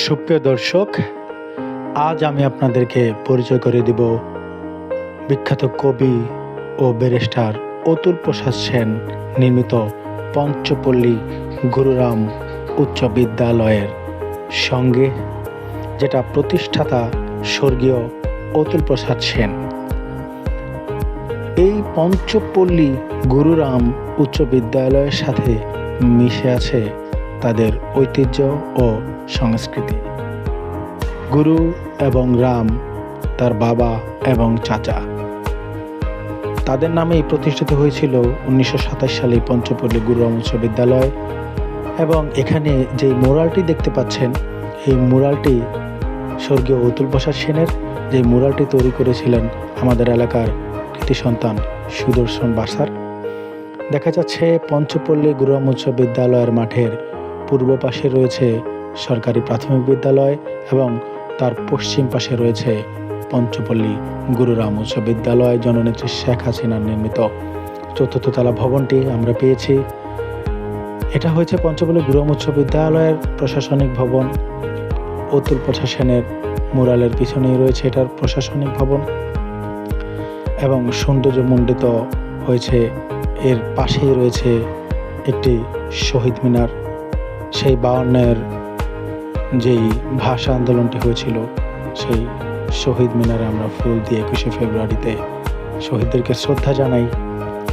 সুপ্রিয় দর্শক, আজ আমি আপনাদেরকে পরিচয় করে দিব বিখ্যাত কবি ও ব্যারিস্টার অতুল প্রসাদ সেন নির্মিত পঞ্চপল্লী গুরুরাম উচ্চ বিদ্যালয়ের সঙ্গে, যেটা প্রতিষ্ঠাতা স্বর্গীয় অতুল প্রসাদ সেন। এই পঞ্চপল্লী গুরুরাম উচ্চ বিদ্যালয়ের সাথে মিশে আছে তাদের ঐতিহ্য ও সংস্কৃতি। গুরু এবং রাম তার বাবা এবং চাচা, তাদের নামেই প্রতিষ্ঠিত হয়েছিল 1927 সালে পঞ্চপল্লী গুরুরাম উচ্চ বিদ্যালয়। এবং এখানে যে মুরালটি দেখতে পাচ্ছেন, এই মুরালটি স্বর্গীয় অতুল প্রসাদ সেনের। যে মুরালটি তৈরি করেছিলেন আমাদের এলাকার কৃতি সন্তান সুদর্শন বাসার। দেখা যাচ্ছে পঞ্চপল্লী গুরুরাম উচ্চ বিদ্যালয়ের মাঠের পূর্ব পাশে রয়েছে সরকারি প্রাথমিক বিদ্যালয় এবং তার পশ্চিম পাশে রয়েছে পঞ্চপল্লী গুরুরাম উচ্চ বিদ্যালয়। জননেত্রী শেখ হাসিনার নির্মিত 4th তলা ভবনটি আমরা পেয়েছি। এটা হয়েছে পঞ্চপল্লী গুরুরাম উচ্চ বিদ্যালয়ের প্রশাসনিক ভবন। অতুল প্রসাদ সেনের মুরালের পিছনেই রয়েছে এটার প্রশাসনিক ভবন এবং সৌন্দর্যমণ্ডিত হয়েছে। এর পাশেই রয়েছে একটি শহীদ মিনার। সেই 52-এর যেই ভাষা আন্দোলনটি হয়েছিল, সেই শহীদ মিনারে আমরা ফুল দিয়ে 21শে ফেব্রুয়ারিতে শহীদদেরকে শ্রদ্ধা জানাই।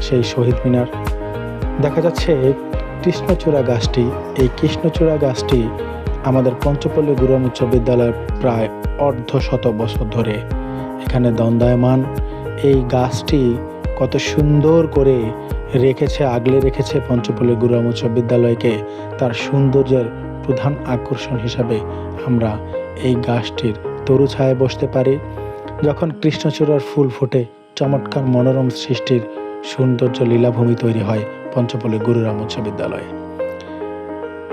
সেই শহীদ মিনার দেখা যাচ্ছে। কৃষ্ণচূড়া গাছটি, এই কৃষ্ণচূড়া গাছটি আমাদের পঞ্চপল্লী গুরুরাম উচ্চ বিদ্যালয়ের প্রায় 150 বছর ধরে এখানে দণ্ডায়মান। এই গাছটি কত সুন্দর করে আগলে রেখেছে পঞ্চপল্লী গুরুরাম উচ্চ বিদ্যালয়কে। তার সৌন্দর্যের প্রধান আকর্ষণ হিসাবে আমরা এই গাছটির তরু ছায়ায় বসতে পারি। যখন কৃষ্ণচূড়ার ফুল ফোটে, চমৎকার মনোরম সৃষ্টির সৌন্দর্য লীলাভূমি তৈরি হয় পঞ্চপল্লী গুরুরাম উচ্চ বিদ্যালয়ে।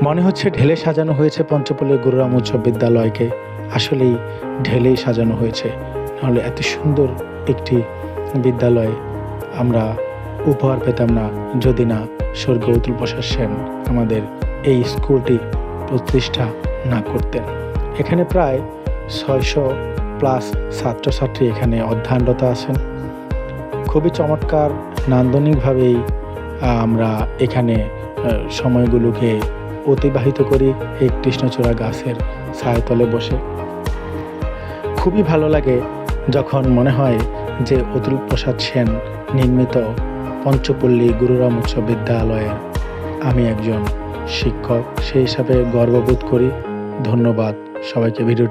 মনে হচ্ছে ঢেলে সাজানো হয়েছে পঞ্চপল্লী গুরুরাম উচ্চ বিদ্যালয়কে। আসলেই ঢেলেই সাজানো হয়েছে, নাহলে এত সুন্দর একটি বিদ্যালয় আমরা উপহার পেতাম না যদি না স্বর্গীয় অতুল প্রসাদ সেন আমাদের এই স্কুলটি প্রতিষ্ঠা না করতেন। এখানে প্রায় 600+ ছাত্রছাত্রী এখানে অধ্যয়নরত আছেন। খুবই চমৎকার নান্দনিকভাবেই আমরা এখানে সময়গুলোকে অতিবাহিত করি এই কৃষ্ণচূড়া গাছের ছায়াতলে বসে। খুবই ভালো লাগে যখন মনে হয় যে অতুল প্রসাদ সেন নির্মিত পঞ্চপল্লী গুরুরাম উচ্চ বিদ্যালয়ের আমি একজন শিক্ষক, সেই হিসাবে গর্ববোধ করি। ধন্যবাদ সবাইকে। ভিডিওটি